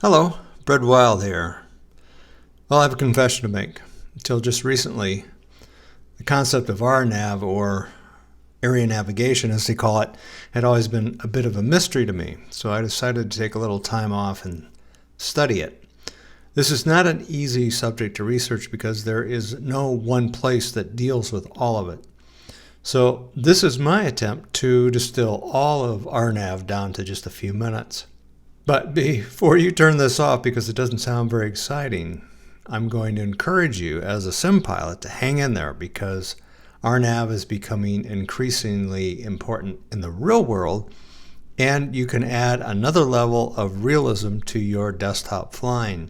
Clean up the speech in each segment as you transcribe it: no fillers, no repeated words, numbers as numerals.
Hello, Brett Wild here. Well, I have a confession to make. Until just recently, the concept of RNAV, or area navigation as they call it, had always been a bit of a mystery to me, so I decided to take a little time off and study it. This is not an easy subject to research because there is no one place that deals with all of it. So this is my attempt to distill all of RNAV down to just a few minutes. But before you turn this off, because it doesn't sound very exciting, I'm going to encourage you as a sim pilot to hang in there, because RNAV is becoming increasingly important in the real world, and you can add another level of realism to your desktop flying.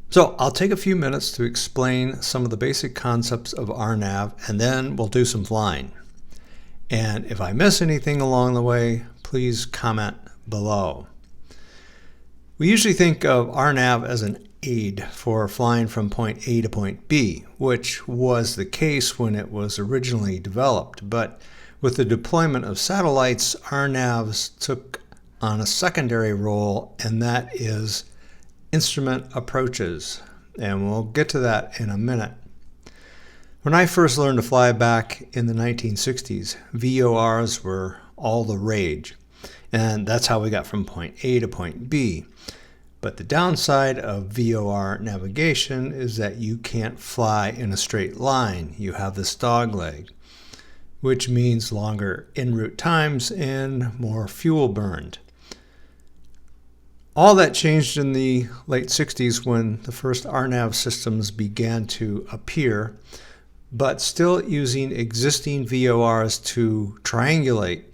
So I'll take a few minutes to explain some of the basic concepts of RNAV, and then we'll do some flying. And if I miss anything along the way, please comment below. We usually think of RNAV as an aid for flying from point A to point B, which was the case when it was originally developed. But with the deployment of satellites, RNAVs took on a secondary role, and that is instrument approaches. And we'll get to that in a minute. When I first learned to fly back in the 1960s, VORs were all the rage. And that's how we got from point A to point B. But the downside of VOR navigation is that you can't fly in a straight line. You have this dogleg, which means longer en route times and more fuel burned. All that changed in the late 60s when the first RNAV systems began to appear, but still using existing VORs to triangulate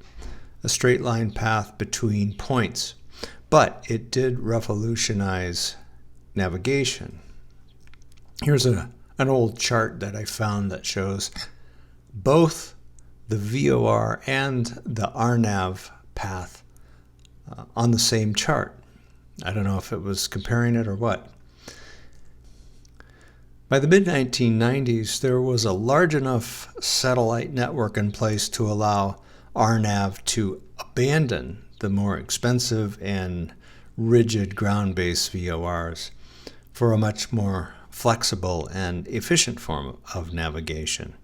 a straight line path between points. But it did revolutionize navigation. Here's an old chart that I found that shows both the VOR and the RNAV path on the same chart. I don't know if it was comparing it or what. By the mid-1990s, there was a large enough satellite network in place to allow RNAV to abandon the more expensive and rigid ground-based VORs for a much more flexible and efficient form of navigation.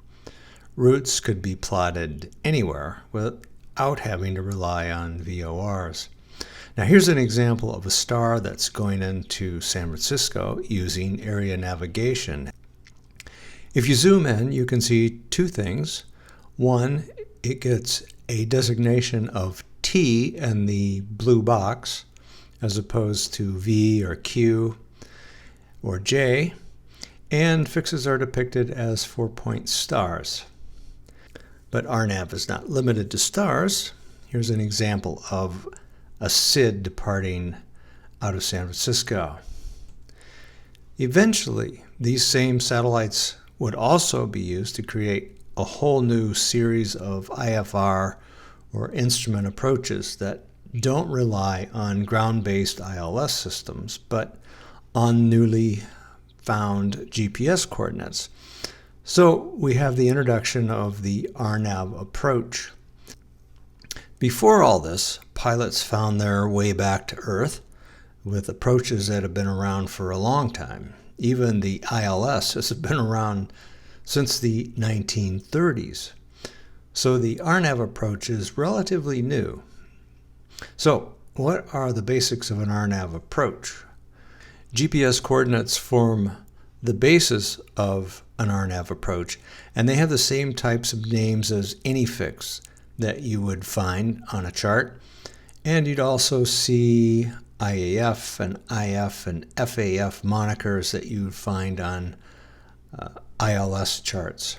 Routes could be plotted anywhere without having to rely on VORs. Now here's an example of a star that's going into San Francisco using area navigation. If you zoom in, you can see two things. One, it gets a designation of T in the blue box as opposed to V or Q or J, and fixes are depicted as 4-point stars. But RNAV is not limited to stars. Here's an example of a SID departing out of San Francisco. Eventually, these same satellites would also be used to create a whole new series of IFR or instrument approaches that don't rely on ground-based ILS systems, but on newly found GPS coordinates. So we have the introduction of the RNAV approach. Before all this, pilots found their way back to Earth with approaches that have been around for a long time. Even the ILS has been around since the 1930s. So the RNAV approach is relatively new. So what are the basics of an RNAV approach? GPS coordinates form the basis of an RNAV approach, and they have the same types of names as any fix that you would find on a chart. And you'd also see IAF and IF and FAF monikers that you would find on ILS charts.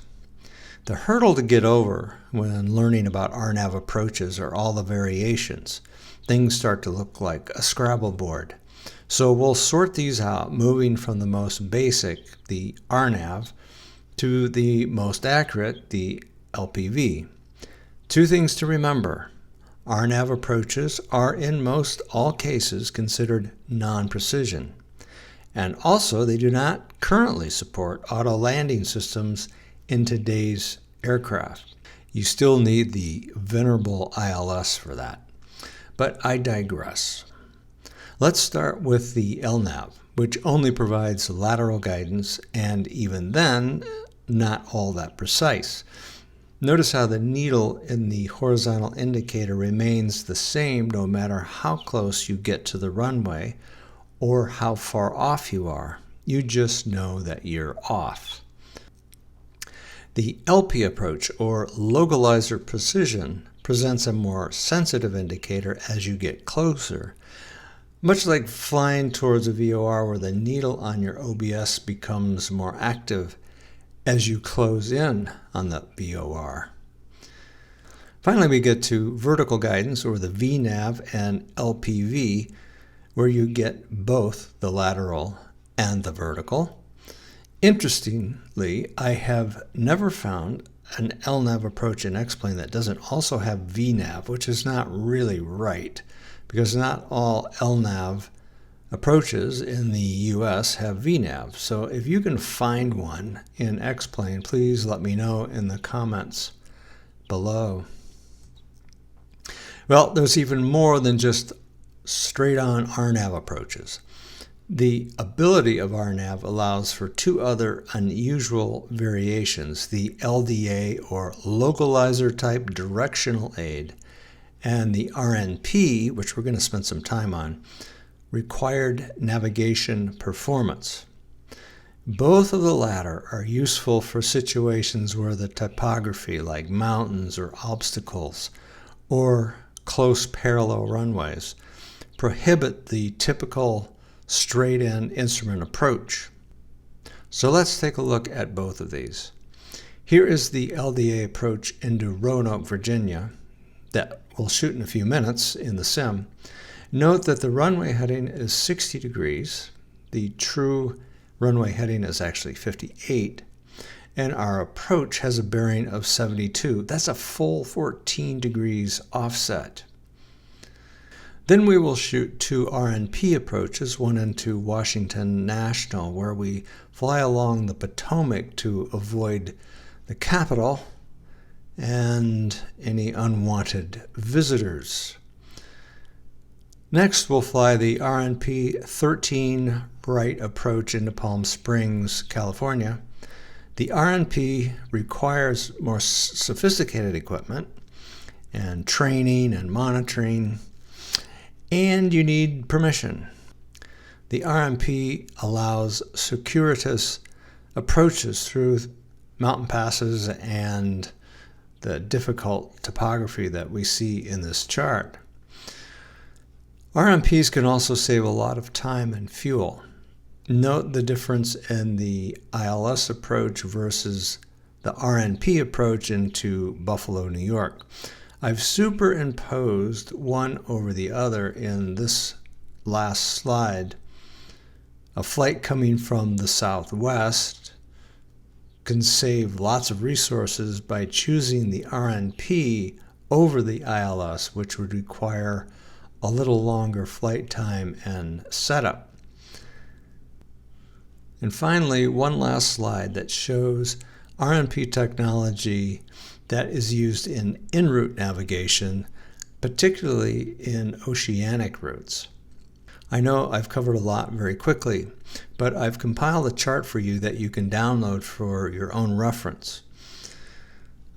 The hurdle to get over when learning about RNAV approaches are all the variations. Things start to look like a Scrabble board. So we'll sort these out, moving from the most basic, the RNAV, to the most accurate, the LPV. Two things to remember. RNAV approaches are in most all cases considered non-precision. And also, they do not currently support auto landing systems in today's aircraft. You still need the venerable ILS for that. But I digress. Let's start with the LNAV, which only provides lateral guidance, and even then, not all that precise. Notice how the needle in the horizontal indicator remains the same no matter how close you get to the runway or how far off you are. You just know that you're off. The LP approach, or localizer precision, presents a more sensitive indicator as you get closer, much like flying towards a VOR where the needle on your OBS becomes more active as you close in on the VOR. Finally, we get to vertical guidance, or the VNAV and LPV, where you get both the lateral and the vertical. Interestingly, I have never found an LNAV approach in X-plane that doesn't also have VNAV, which is not really right, because not all LNAV approaches in the US have VNAV. So if you can find one in X-plane, please let me know in the comments below. Well, there's even more than just straight-on RNAV approaches. The ability of RNAV allows for two other unusual variations, the LDA, or localizer type directional aid, and the RNP, which we're going to spend some time on, required navigation performance. Both of the latter are useful for situations where the topography, like mountains or obstacles, or close parallel runways, prohibit the typical straight-in instrument approach. So let's take a look at both of these. Here is the LDA approach into Roanoke, Virginia, that we'll shoot in a few minutes in the sim. Note that the runway heading is 60 degrees. The true runway heading is actually 58. And our approach has a bearing of 72. That's a full 14 degrees offset. Then we will shoot two RNP approaches, one into Washington National, where we fly along the Potomac to avoid the Capitol and any unwanted visitors. Next, we'll fly the RNP 13 right approach into Palm Springs, California. The RNP requires more sophisticated equipment and training and monitoring, and you need permission. The RNP allows circuitous approaches through mountain passes and the difficult topography that we see in this chart. RNPs can also save a lot of time and fuel. Note the difference in the ILS approach versus the RNP approach into Buffalo, New York. I've superimposed one over the other in this last slide. A flight coming from the southwest can save lots of resources by choosing the RNP over the ILS, which would require a little longer flight time and setup. And finally, one last slide that shows RNP technology that is used in en route navigation, particularly in oceanic routes. I know I've covered a lot very quickly, but I've compiled a chart for you that you can download for your own reference.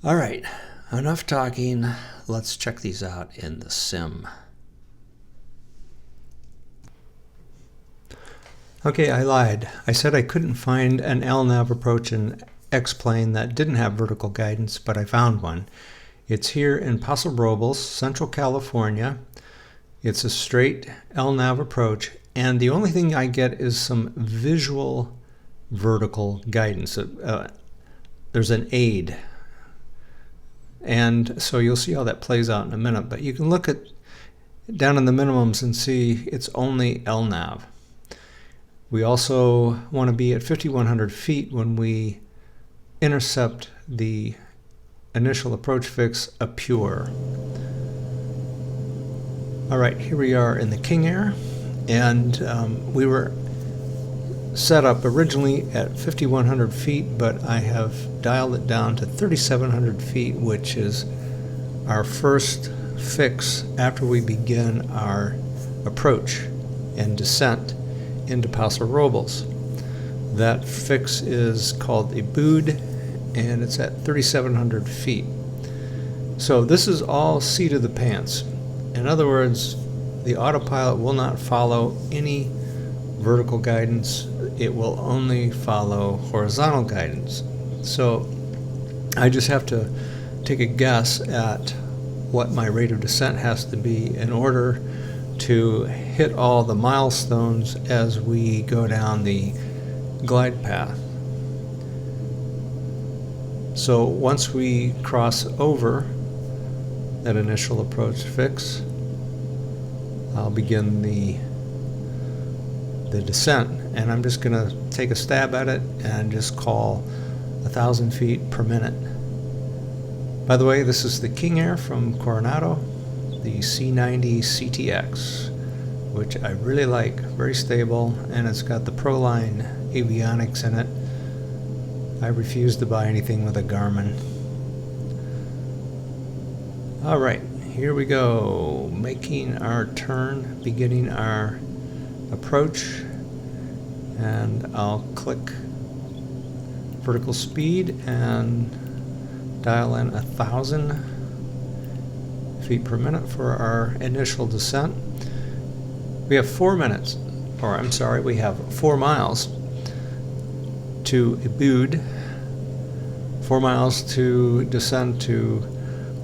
All right, enough talking. Let's check these out in the sim. Okay, I lied. I said I couldn't find an LNAV approach in X-plane that didn't have vertical guidance, but I found one. It's here in Paso Robles, Central California. It's a straight LNAV approach, and the only thing I get is some visual vertical guidance. There's an aid, and so you'll see how that plays out in a minute, but you can look at down in the minimums and see it's only LNAV. We also want to be at 5,100 feet when we intercept the initial approach fix up pure. All right, here we are in the King Air, and we were set up originally at 5,100 feet, but I have dialed it down to 3,700 feet, which is our first fix after we begin our approach. and descent into Paso Robles. That fix is called a bood, and it's at 3,700 feet. So this is all seat of the pants. In other words, the autopilot will not follow any vertical guidance. It will only follow horizontal guidance. So I just have to take a guess at what my rate of descent has to be in order to hit all the milestones as we go down the glide path. So once we cross over that initial approach fix, I'll begin the descent, and I'm just going to take a stab at it and just call 1,000 feet per minute. By the way, this is the King Air from Coronado, the C90 CTX, which I really like, very stable, and it's got the Proline avionics in it. I refuse to buy anything with a Garmin. All right, here we go, making our turn, beginning our approach, and I'll click vertical speed and dial in 1,000 feet per minute for our initial descent. We have 4 minutes, or I'm sorry, we have 4 miles to a bood, 4 miles to descend to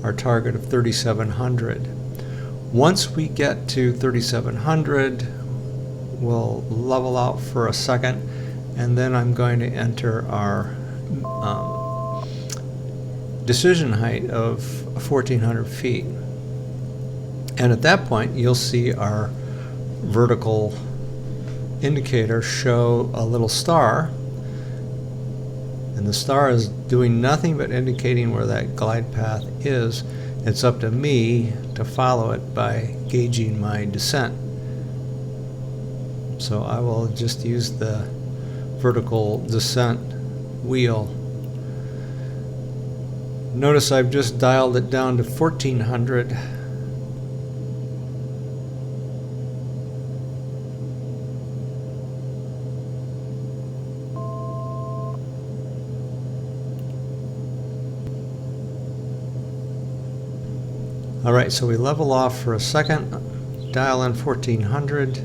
our target of 3,700. Once we get to 3,700, we'll level out for a second, and then I'm going to enter our decision height of 1,400 feet. And at that point, you'll see our vertical indicator show a little star, and the star is doing nothing but indicating where that glide path is. It's up to me to follow it by gauging my descent. So I will just use the vertical descent wheel. Notice I've just dialed it down to 1,400. All right, so we level off for a second, dial in 1,400,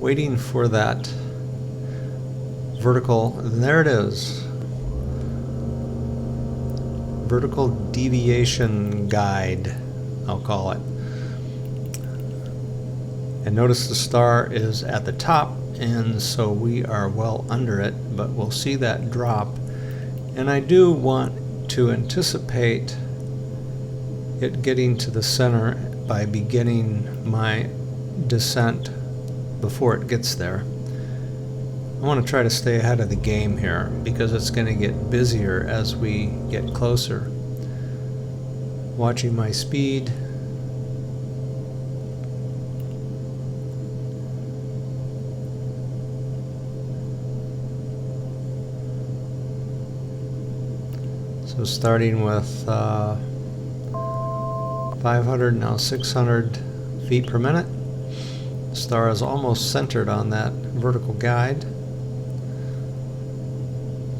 waiting for that vertical, and there it is. Vertical deviation guide, I'll call it. And notice the star is at the top, and so we are well under it, but we'll see that drop. And I do want to anticipate it getting to the center by beginning my descent before it gets there. I want to try to stay ahead of the game here because it's going to get busier as we get closer. Watching my speed. So starting with 500, now 600 feet per minute. The star is almost centered on that vertical guide.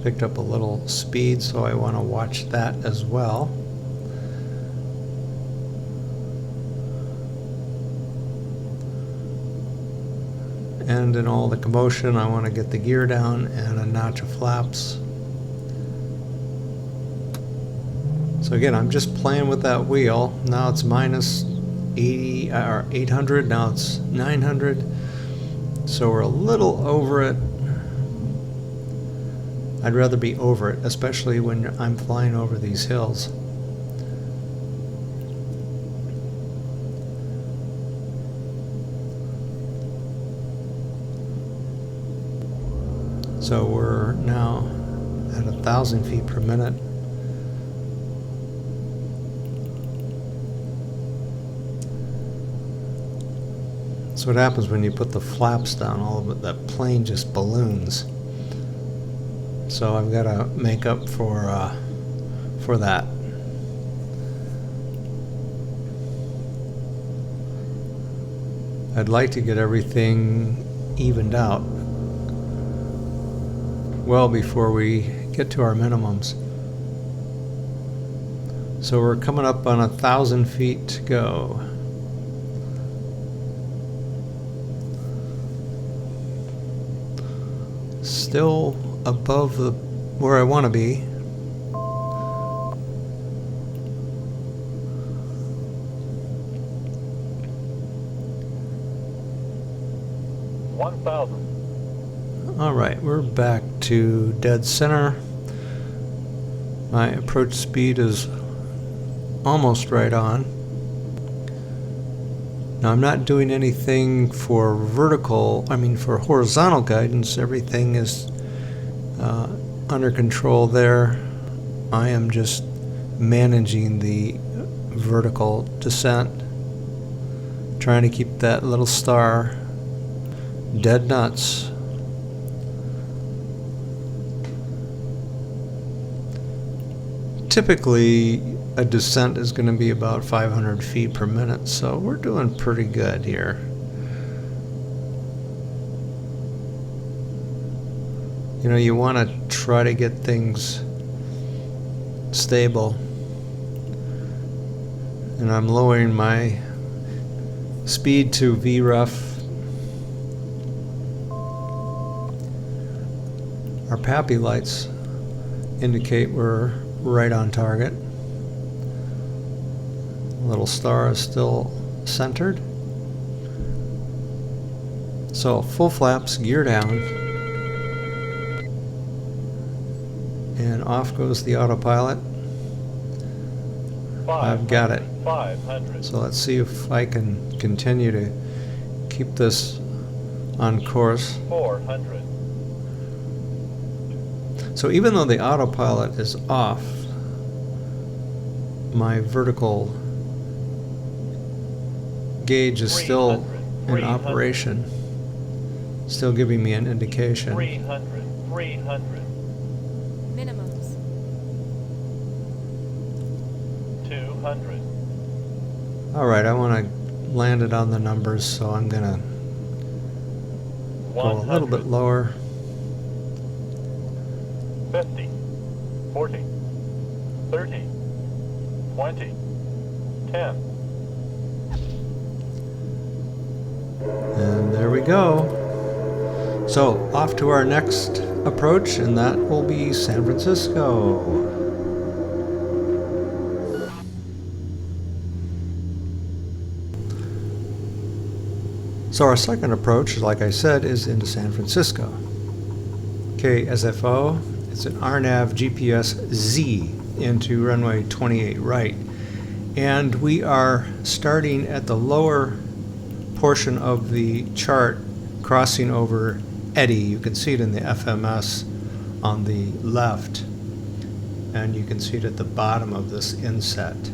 Picked up a little speed, so I want to watch that as well. And in all the commotion, I want to get the gear down and a notch of flaps. So again, I'm just playing with that wheel. Now it's minus 80 or 800. Now it's 900. So we're a little over it. I'd rather be over it, especially when I'm flying over these hills. So we're now at 1,000 feet per minute. So what happens when you put the flaps down, all of it, that plane just balloons. So I've got to make up for that. I'd like to get everything evened out well before we get to our minimums. So we're coming up on 1,000 feet to go. Still above where I want to be. All right, we're back to dead center. My approach speed is almost right on. Now I'm not doing anything for for horizontal guidance. Everything is under control there. I am just managing the vertical descent, trying to keep that little star dead nuts. Typically, a descent is going to be about 500 feet per minute, so we're doing pretty good here. You know, you want to try to get things stable. And I'm lowering my speed to VREF. Our PAPI lights indicate we're right on target. Little star is still centered. So full flaps, gear down, and off goes the autopilot. I've got it. 500. So let's see if I can continue to keep this on course. 400. So even though the autopilot is off, my vertical gauge is still in operation, still giving me an indication. 300. Minimums. 200. All right, I want to land it on the numbers, so I'm going to go a little bit lower. 50, 40, 30, 20, 10. And there we go. So off to our next approach, and that will be San Francisco. So our second approach, like I said, is into San Francisco. KSFO, it's an RNAV GPS Z into runway 28 right. And we are starting at the lower portion of the chart, crossing over Eddy. You can see it in the FMS on the left, and you can see it at the bottom of this inset.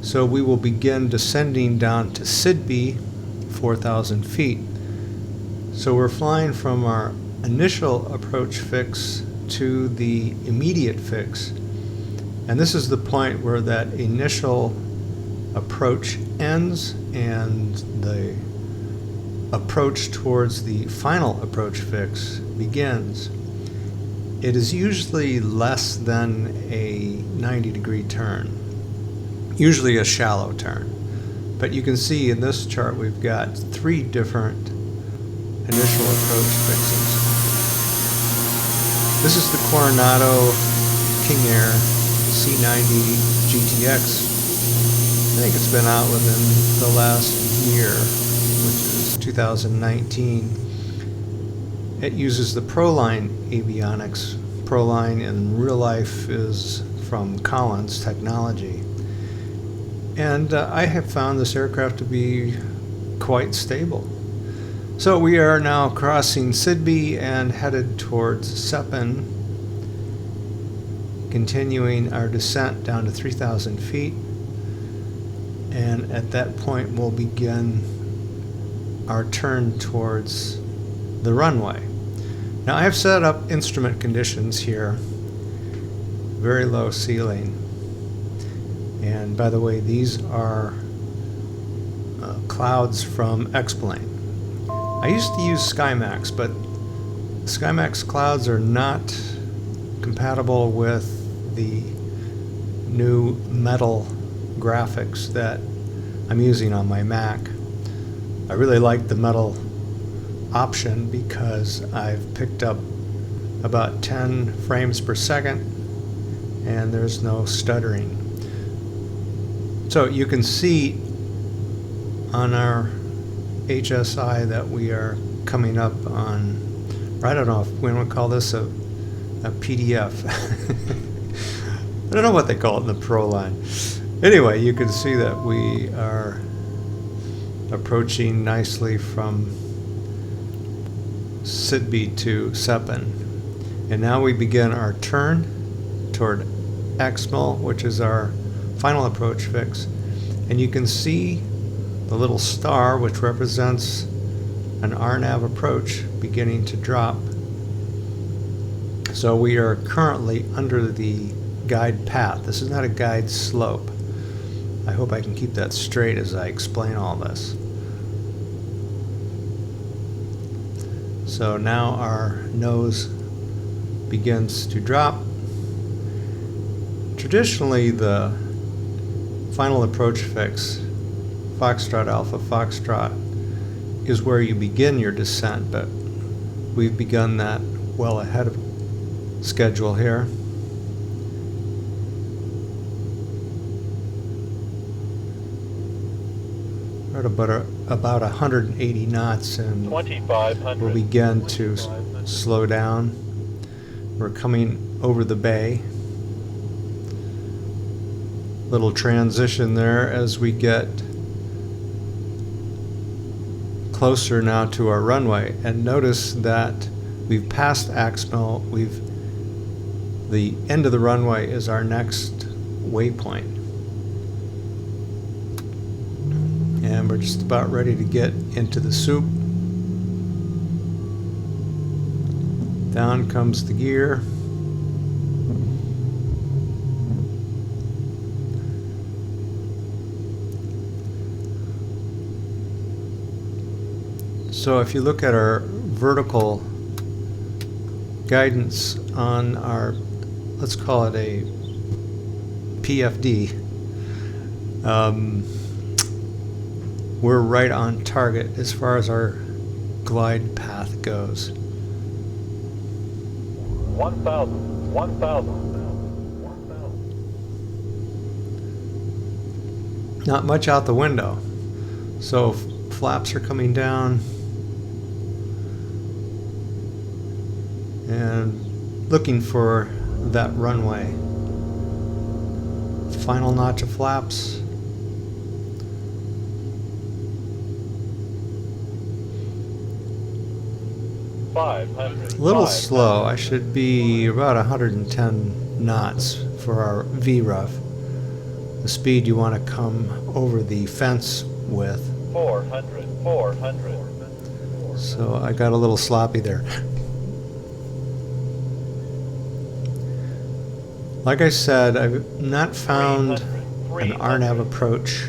So we will begin descending down to Sidby, 4,000 feet. So we're flying from our initial approach fix to the immediate fix, and this is the point where that initial approach ends and the approach towards the final approach fix begins. It is usually less than a 90-degree turn, usually a shallow turn. But you can see in this chart we've got 3 different initial approach fixes. This is the Coronado King Air C90 GTX. I think it's been out within the last year, which is 2019. It uses the Proline avionics. Proline in real life is from Collins Technology. And I have found this aircraft to be quite stable. So we are now crossing Sidby and headed towards Sepin, continuing our descent down to 3,000 feet. And at that point we'll begin our turn towards the runway. Now I have set up instrument conditions here, very low ceiling. And by the way, these are clouds from X-Plane. I used to use SkyMax, but SkyMax clouds are not compatible with the new metal graphics that I'm using on my Mac. I really like the metal option because I've picked up about 10 frames per second and there's no stuttering. So you can see on our HSI that we are coming up on, I don't know if we want to call this a PDF. I don't know what they call it in the Pro line. Anyway, you can see that we are approaching nicely from Sidby to Seppen. And now we begin our turn toward Exmouth, which is our final approach fix. And you can see the little star, which represents an RNAV approach, beginning to drop. So we are currently under the guide path. This is not a guide slope. I hope I can keep that straight as I explain all this. So now our nose begins to drop. Traditionally, the final approach fix, Foxtrot Alpha Foxtrot, is where you begin your descent, but we've begun that well ahead of schedule here. We're at about 180 knots and 2,500. we'll begin to slow down. We're coming over the bay. Little transition there as we get closer now to our runway. And notice that we've passed Axmill. The end of the runway is our next waypoint. And we're just about ready to get into the soup. Down comes the gear. So if you look at our vertical guidance on our, let's call it a PFD, we're right on target as far as our glide path goes. 1,000. 1,000. Not much out the window. So flaps are coming down. And looking for that runway. Final notch of flaps. A little slow. I should be about 110 knots for our VRUF. The speed you want to come over the fence with. 400. So I got a little sloppy there. Like I said, I've not found an RNAV approach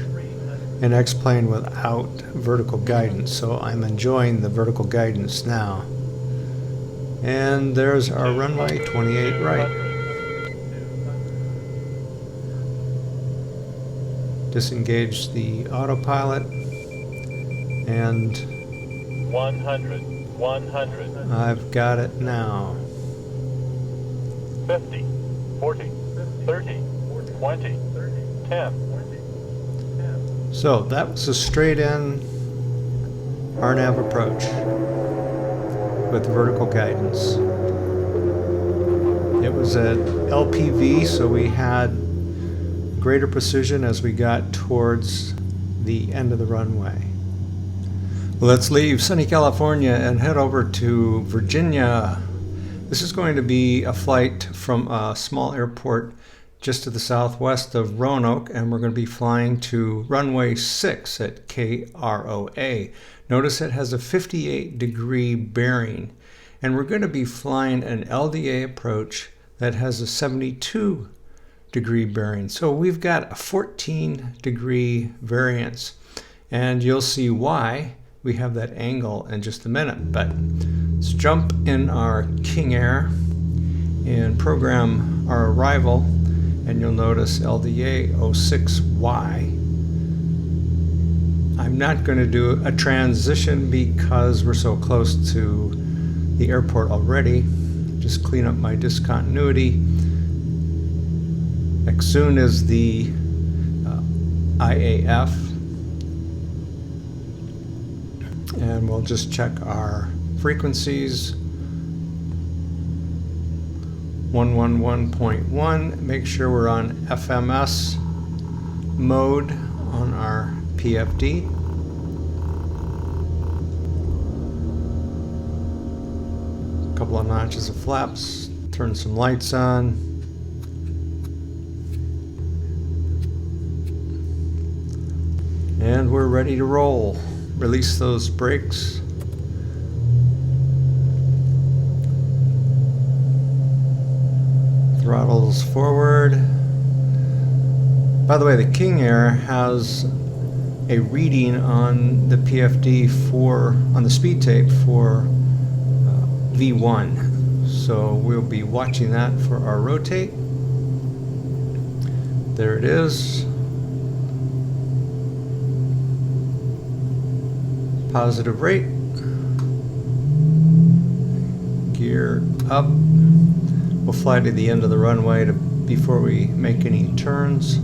in X-plane without vertical guidance, so I'm enjoying the vertical guidance now. And there's our runway, 28 right. Disengage the autopilot, and 100. I've got it now. 50. 40. 30. 20. 10. So that was a straight in RNAV approach with vertical guidance. It was at LPV, so we had greater precision as we got towards the end of the runway. Let's leave sunny California and head over to Virginia. This is going to be a flight from a small airport just to the southwest of Roanoke, and we're going to be flying to runway 6 at KROA. Notice it has a 58-degree bearing, and we're going to be flying an LDA approach that has a 72-degree bearing. So we've got a 14-degree variance, and you'll see why we have that angle in just a minute. But let's jump in our King Air and program our arrival, and you'll notice LDA 06Y. I'm not going to do a transition because we're so close to the airport already. Just clean up my discontinuity. As soon as the IAF, and we'll just check our frequencies. 111.1, make sure we're on FMS mode on our PFD. A couple of notches of flaps, turn some lights on. And we're ready to roll. Release those brakes. Throttles forward. By the way, the King Air has a reading on the PFD on the speed tape for V1. So we'll be watching that for our rotate. There it is. Positive rate. Gear up. We'll fly to the end of the runway before we make any turns.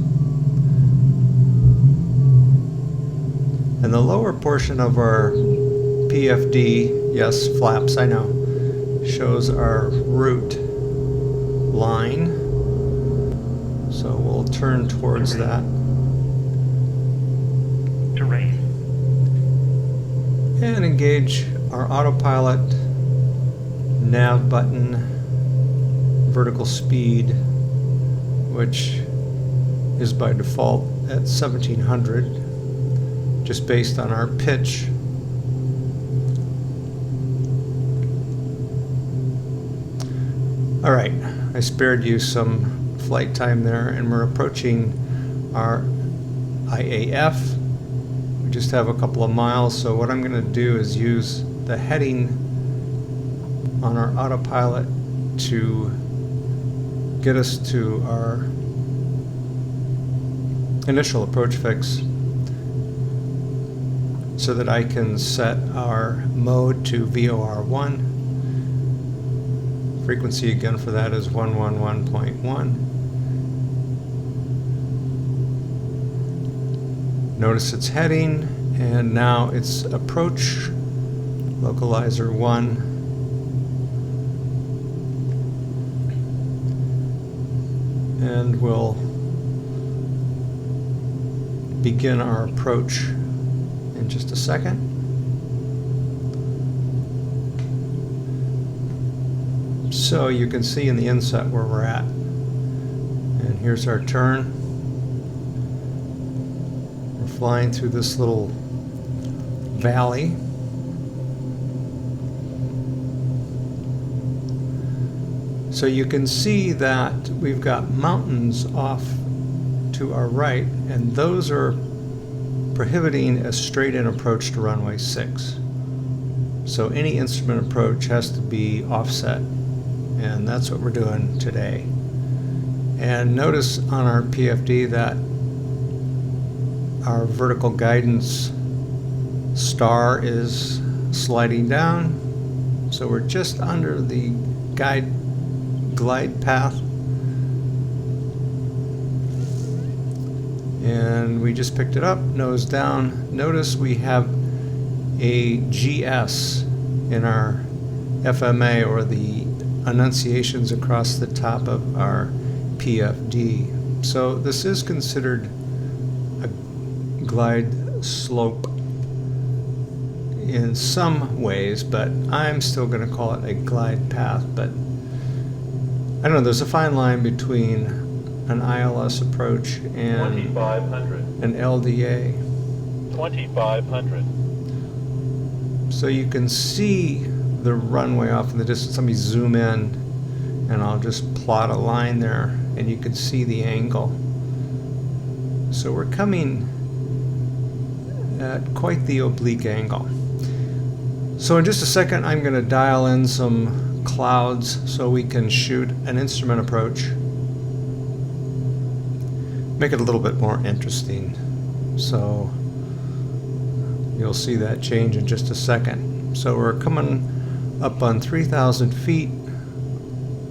And the lower portion of our PFD, yes, flaps, I know, shows our route line. So we'll turn towards that. Terrain. And engage our autopilot, nav button, vertical speed, which is by default at 1700, just based on our pitch. All right, I spared you some flight time there, and we're approaching our IAF. We just have a couple of miles, so what I'm going to do is use the heading on our autopilot to get us to our initial approach fix so that I can set our mode to VOR1. Frequency again for that is 111.1. Notice it's heading, and now it's approach, localizer 1. And we'll begin our approach in just a second. So you can see in the inset where we're at. And here's our turn. We're flying through this little valley. So you can see that we've got mountains off to our right, and those are prohibiting a straight-in approach to runway 6. So any instrument approach has to be offset, and that's what we're doing today. And notice on our PFD that our vertical guidance star is sliding down, so we're just under the glide path, and we just picked it up, nose down. Notice we have a GS in our FMA, or the enunciations across the top of our PFD. So this is considered a glide slope in some ways, but I'm still going to call it a glide path. But I don't know, there's a fine line between an ILS approach and 2500. an LDA. 2500. So you can see the runway off in the distance. Let me zoom in, and I'll just plot a line there, and you can see the angle. So we're coming at quite the oblique angle. So in just a second, I'm going to dial in some clouds so we can shoot an instrument approach. Make it a little bit more interesting. So you'll see that change in just a second. So we're coming up on 3,000 feet.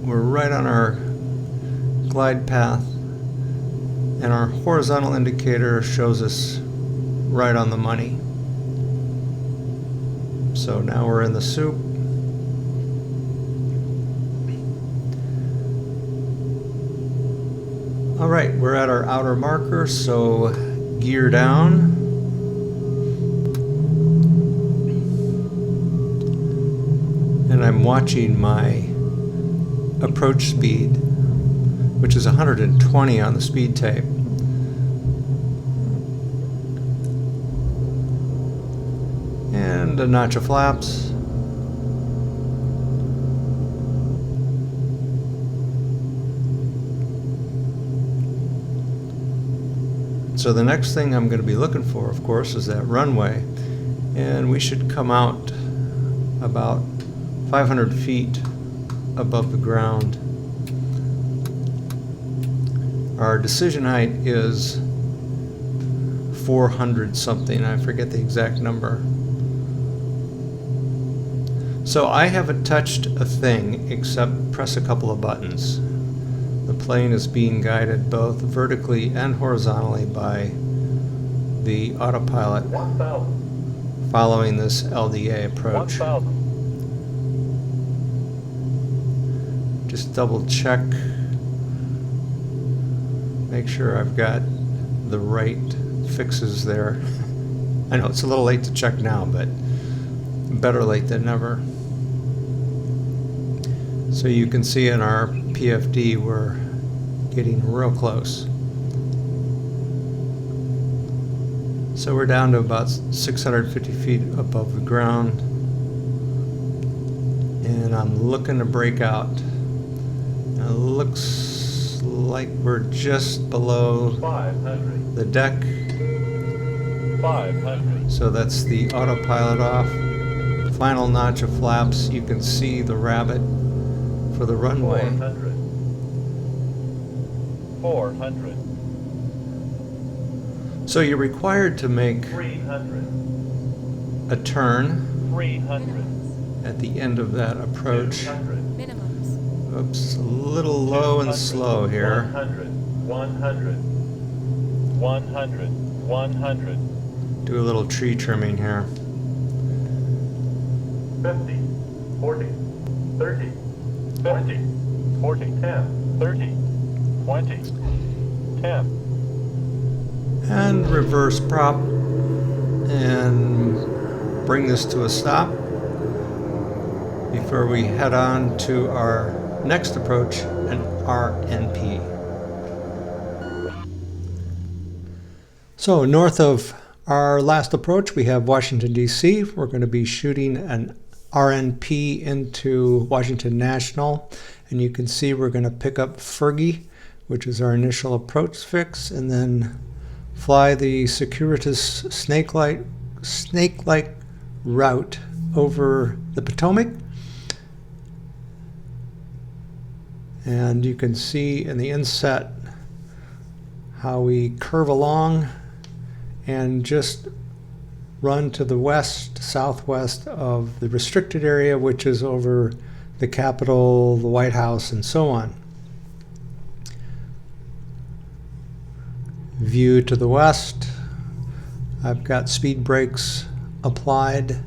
We're right on our glide path, and our horizontal indicator shows us right on the money. So now we're in the soup. All right, we're at our outer marker, so gear down. And I'm watching my approach speed, which is 120 on the speed tape. And a notch of flaps. So the next thing I'm going to be looking for, of course, is that runway. And we should come out about 500 feet above the ground. Our decision height is 400 something. I forget the exact number. So I haven't touched a thing except press a couple of buttons. The plane is being guided both vertically and horizontally by the autopilot 1,000. following this LDA approach. 1,000. Just double check, make sure I've got the right fixes there. I know it's a little late to check now, but better late than never. So you can see in our PFD we're getting real close. So we're down to about 650 feet above the ground, and I'm looking to break out. It looks like we're just below 500. the deck. 500. So that's the autopilot off. Final notch of flaps. You can see the rabbit for the runway. 400. 400. So you're required to make 300. a turn 300. at the end of that approach. 200. Minimums. Oops, a little low and slow here. 100. 100. 100. 100. Do a little tree trimming here. 50. 40. 30. 50. 40. 10. 30. 20. 10. And reverse prop and bring this to a stop before we head on to our next approach, an RNP. So north of our last approach, we have Washington, D.C. We're going to be shooting an RNP into Washington National, and you can see we're going to pick up Fergie, which is our initial approach fix, and then fly the circuitous snake-like route over the Potomac. And you can see in the inset how we curve along and just run to the west, southwest of the restricted area, which is over the Capitol, the White House, and so on. View to the west. I've got speed brakes applied,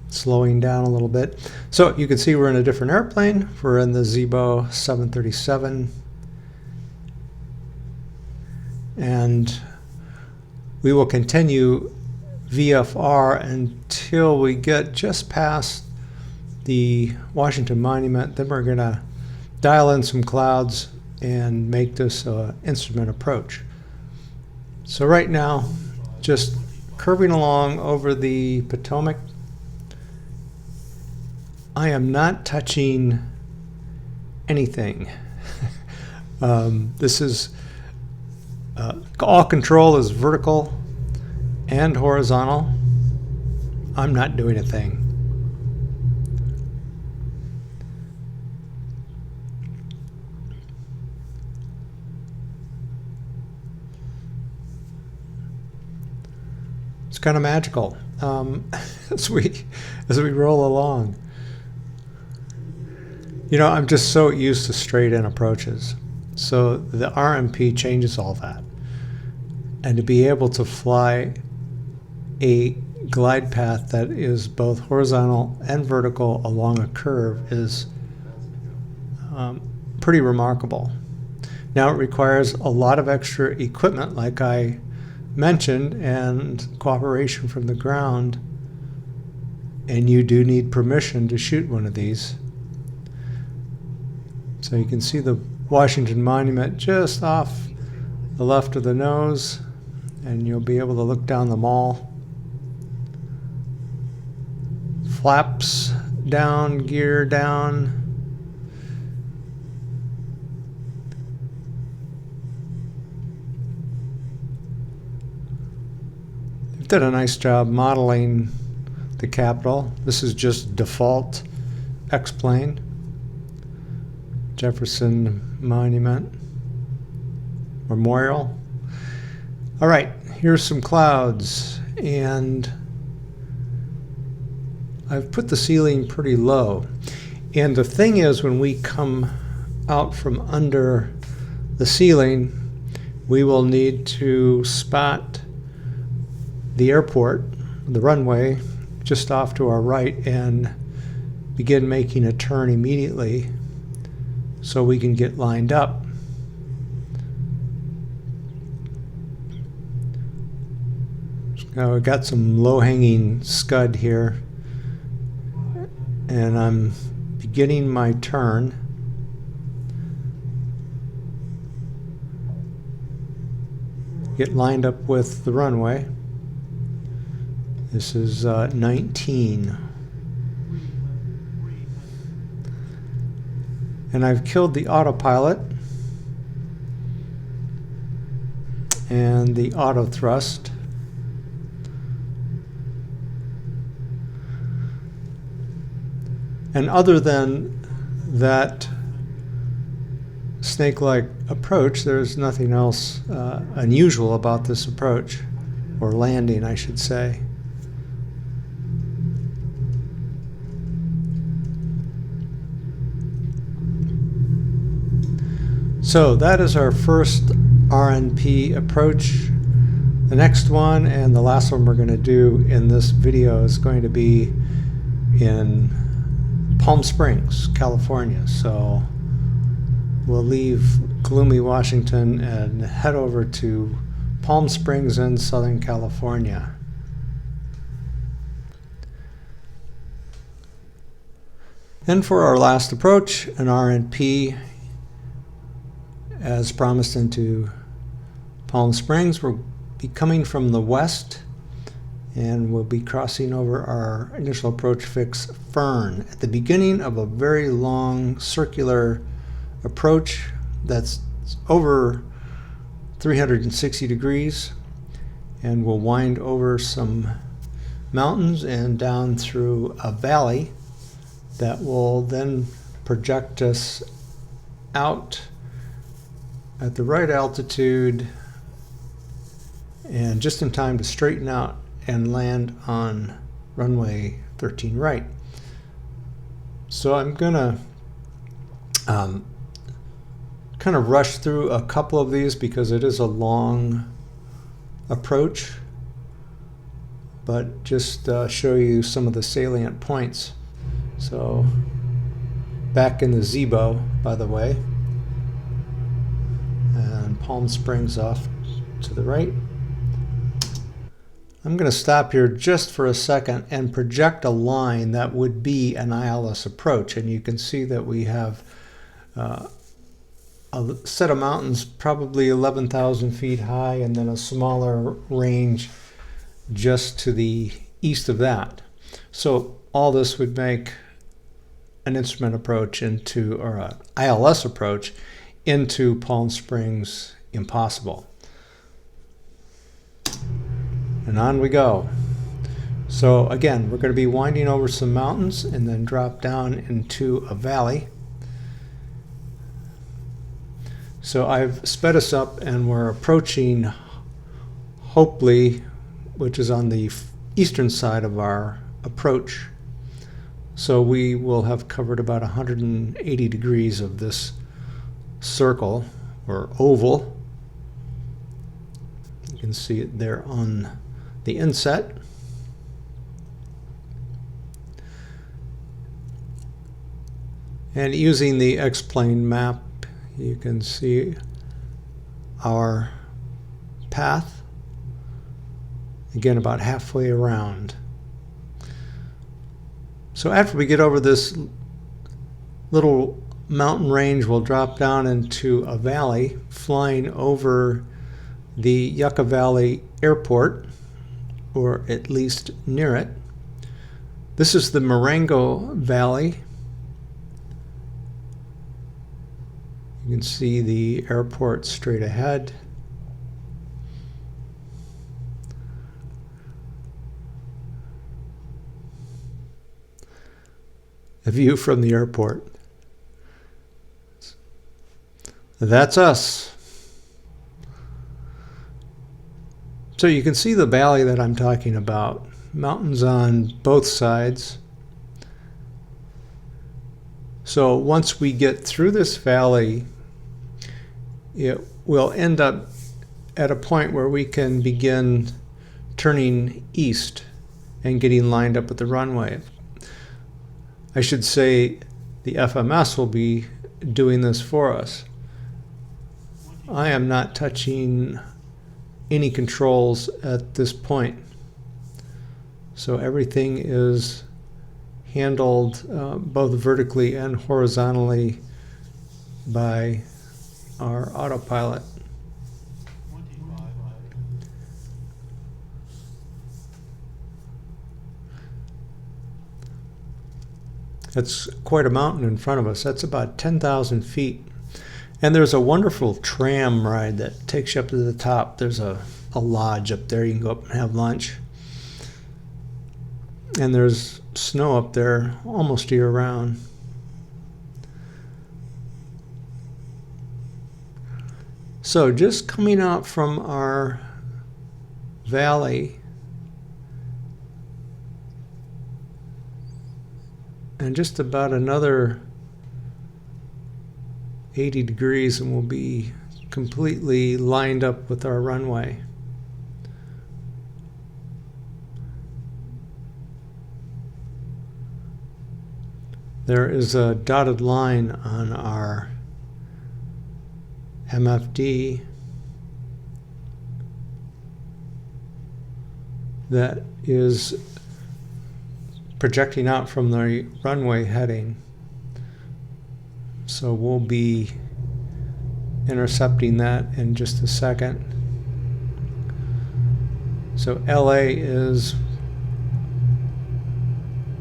slowing down a little bit. So you can see we're in a different airplane. We're in the Zibo 737. And we will continue VFR until we get just past the Washington Monument. Then we're going to dial in some clouds and make this instrument approach. So right now, just curving along over the Potomac. I am not touching anything. This is all control is vertical and horizontal. I'm not doing a thing. It's kind of magical as we roll along. You know, I'm just so used to straight in approaches. So the RMP changes all that. And to be able to fly a glide path that is both horizontal and vertical along a curve is pretty remarkable. Now it requires a lot of extra equipment, like I mentioned, and cooperation from the ground, and you do need permission to shoot one of these. So you can see the Washington Monument just off the left of the nose, and you'll be able to look down the mall. Flaps down, gear down. They've done a nice job modeling the Capitol. This is just default X-plane. Jefferson Monument Memorial. All right, here's some clouds, and I've put the ceiling pretty low. And the thing is, when we come out from under the ceiling, we will need to spot the airport, the runway, just off to our right, and begin making a turn immediately so we can get lined up. Now we've got some low-hanging scud here, and I'm beginning my turn. Get lined up with the runway. This is 19. And I've killed the autopilot and the auto thrust. And other than that snake-like approach, there's nothing else unusual about this approach, or landing, I should say. So that is our first RNP approach. The next one, and the last one we're going to do in this video, is going to be in Palm Springs, California. So we'll leave gloomy Washington and head over to Palm Springs in Southern California. And for our last approach, an RNP, as promised, into Palm Springs. We'll be coming from the west, and we'll be crossing over our initial approach fix, Fern, at the beginning of a very long circular approach that's over 360 degrees, and we'll wind over some mountains and down through a valley that will then project us out at the right altitude and just in time to straighten out and land on runway 13 right. So I'm gonna kind of rush through a couple of these because it is a long approach, but just show you some of the salient points. So back in the Zebo, by the way, and Palm Springs off to the right. I'm going to stop here just for a second and project a line that would be an ILS approach, and you can see that we have a set of mountains probably 11,000 feet high, and then a smaller range just to the east of that. So all this would make an instrument approach into, or an ILS approach into Palm Springs impossible. And on we go. So again, we're going to be winding over some mountains and then drop down into a valley. So I've sped us up and we're approaching Hopely, which is on the eastern side of our approach. So we will have covered about 180 degrees of this circle or oval. You can see it there on the inset. And using the X-plane map, you can see our path, again about halfway around. So after we get over this little mountain range, we'll drop down into a valley, flying over the Yucca Valley Airport, or at least near it. This is the Marengo Valley. You can see the airport straight ahead. A view from the airport. That's us. So you can see the valley that I'm talking about. Mountains on both sides. So once we get through this valley, it will end up at a point where we can begin turning east and getting lined up with the runway. I should say the FMS will be doing this for us. I am not touching any controls at this point. So everything is handled both vertically and horizontally by our autopilot. That's quite a mountain in front of us. That's about 10,000 feet. And there's a wonderful tram ride that takes you up to the top. There's a lodge up there. You can go up and have lunch. And there's snow up there almost year round. So just coming out from our valley and just about another 80 degrees and we'll be completely lined up with our runway. There is a dotted line on our MFD that is projecting out from the runway heading. So we'll be intercepting that in just a second. So LA is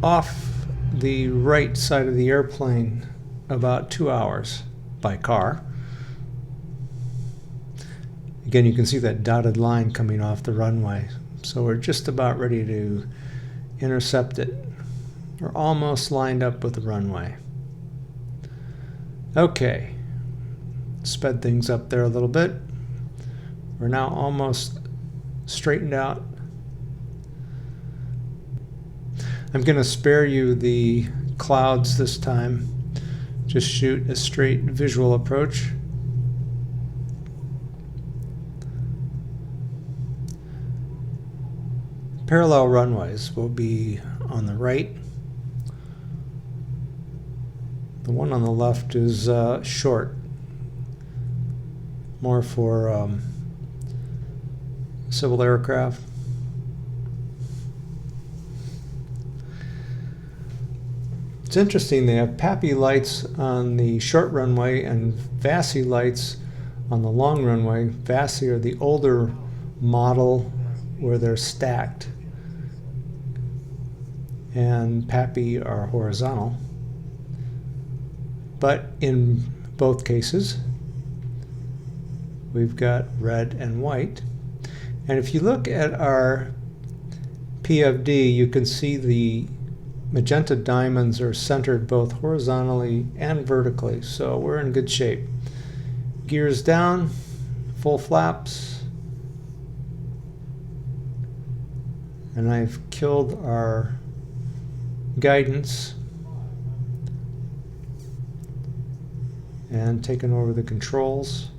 off the right side of the airplane about 2 hours by car. Again, you can see that dotted line coming off the runway. So we're just about ready to intercept it. We're almost lined up with the runway. Okay, sped things up there a little bit. We're now almost straightened out. I'm going to spare you the clouds this time. Just shoot a straight visual approach. Parallel runways will be on the right. The one on the left is short, more for civil aircraft. It's interesting, they have PAPI lights on the short runway and VASI lights on the long runway. VASI are the older model where they're stacked, and PAPI are horizontal. But in both cases, we've got red and white. And if you look at our PFD, you can see the magenta diamonds are centered both horizontally and vertically, so we're in good shape. Gears down, full flaps, and I've killed our guidance and taken over the controls.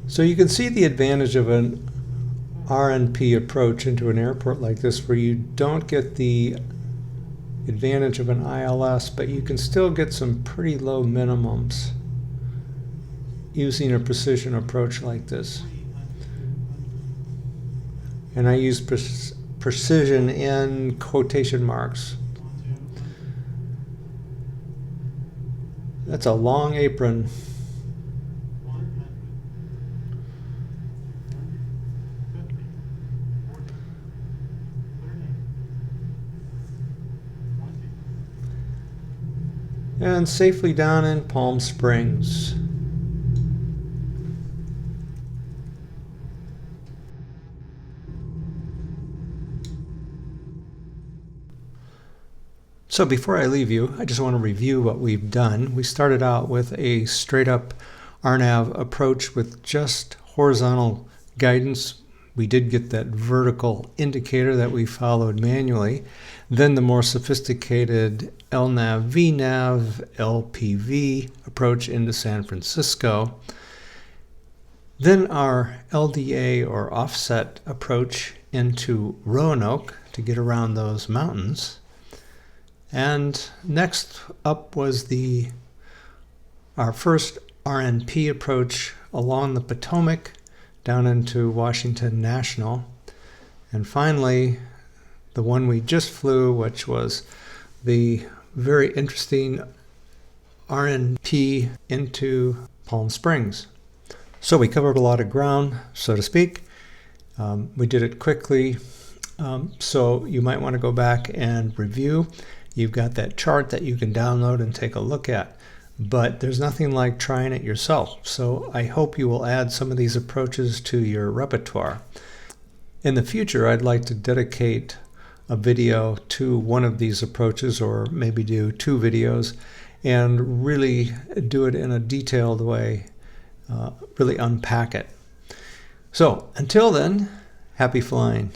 So you can see the advantage of an RNP approach into an airport like this, where you don't get the advantage of an ILS, but you can still get some pretty low minimums using a precision approach like this. And I use precision in quotation marks. That's a long apron. And safely down in Palm Springs. So before I leave you, I just want to review what we've done. We started out with a straight up RNAV approach with just horizontal guidance. We did get that vertical indicator that we followed manually. Then the more sophisticated LNAV, VNAV, LPV approach into San Francisco. Then our LDA or offset approach into Roanoke to get around those mountains. And next up was our first RNP approach along the Potomac down into Washington National. And finally, the one we just flew, which was the very interesting RNP into Palm Springs. So we covered a lot of ground, so to speak. We did it quickly, so you might want to go back and review. You've got that chart that you can download and take a look at, but there's nothing like trying it yourself. So I hope you will add some of these approaches to your repertoire. In the future, I'd like to dedicate a video to one of these approaches, or maybe do 2 videos and really do it in a detailed way, really unpack it. So until then, happy flying.